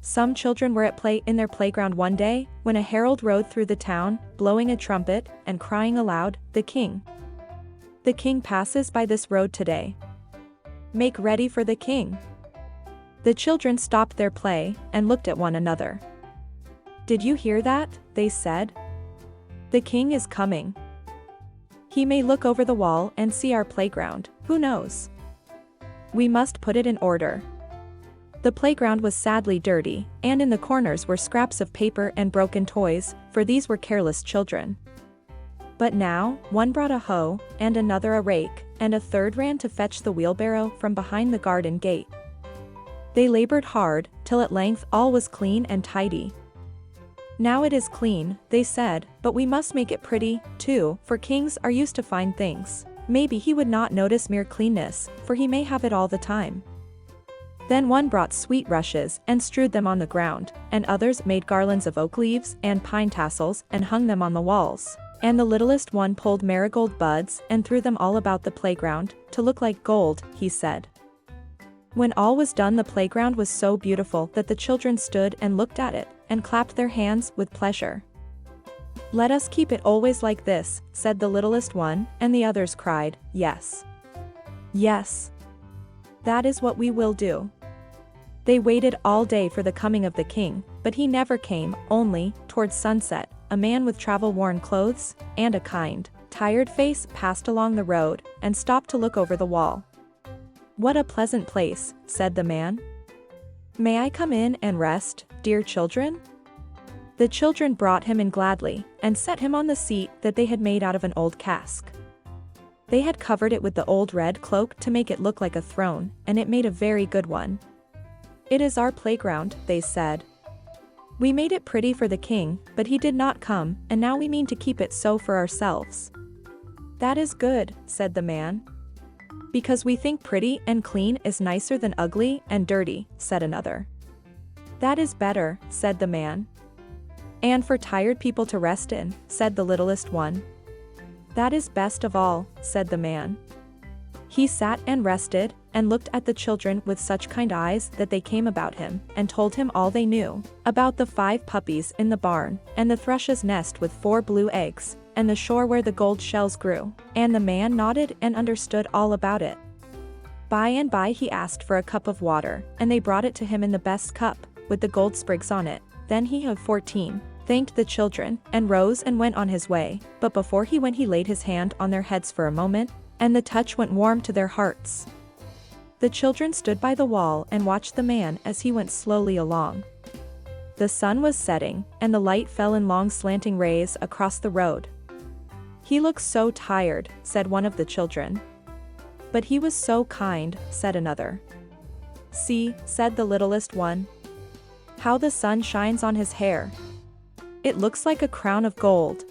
Some children were at play in their playground one day, when a herald rode through the town, blowing a trumpet, and crying aloud, "The king! The king passes by this road today. Make ready for the king!" The children stopped their play, and looked at one another. "Did you hear that?" they said. "The king is coming. He may look over the wall and see our playground, who knows? We must put it in order." The playground was sadly dirty, and in the corners were scraps of paper and broken toys, for these were careless children. But now, one brought a hoe, and another a rake, and a third ran to fetch the wheelbarrow from behind the garden gate. They labored hard, till at length all was clean and tidy. "Now it is clean," they said, "but we must make it pretty, too, for kings are used to fine things. Maybe he would not notice mere cleanness, for he may have it all the time." Then one brought sweet rushes and strewed them on the ground, and others made garlands of oak leaves and pine tassels and hung them on the walls. And the littlest one pulled marigold buds and threw them all about the playground, to look like gold, he said. When all was done, the playground was so beautiful that the children stood and looked at it, and clapped their hands with pleasure. "Let us keep it always like this," said the littlest one, and the others cried, "Yes. Yes. That is what we will do." They waited all day for the coming of the king, but he never came. Only, towards sunset, a man with travel-worn clothes, and a kind, tired face passed along the road, and stopped to look over the wall. "What a pleasant place," said the man. "May I come in and rest, dear children?" The children brought him in gladly, and set him on the seat that they had made out of an old cask. They had covered it with the old red cloak to make it look like a throne, and it made a very good one. "It is our playground," they said. "We made it pretty for the king, but he did not come, and now we mean to keep it so for ourselves." "That is good," said the man. "Because we think pretty and clean is nicer than ugly and dirty," said another. "That is better," said the man. "And for tired people to rest in," said the littlest one. "That is best of all," said the man. He sat and rested, and looked at the children with such kind eyes that they came about him, and told him all they knew, about the 5 puppies in the barn, and the thrush's nest with 4 blue eggs, and the shore where the gold shells grew, and the man nodded and understood all about it. By and by he asked for a cup of water, and they brought it to him in the best cup, with the gold sprigs on it. Then he of 14, thanked the children, and rose and went on his way, but before he went he laid his hand on their heads for a moment, and the touch went warm to their hearts. The children stood by the wall and watched the man as he went slowly along. The sun was setting, and the light fell in long slanting rays across the road. "He looks so tired," said one of the children. "But he was so kind," said another. "See," said the littlest one, "how the sun shines on his hair. It looks like a crown of gold."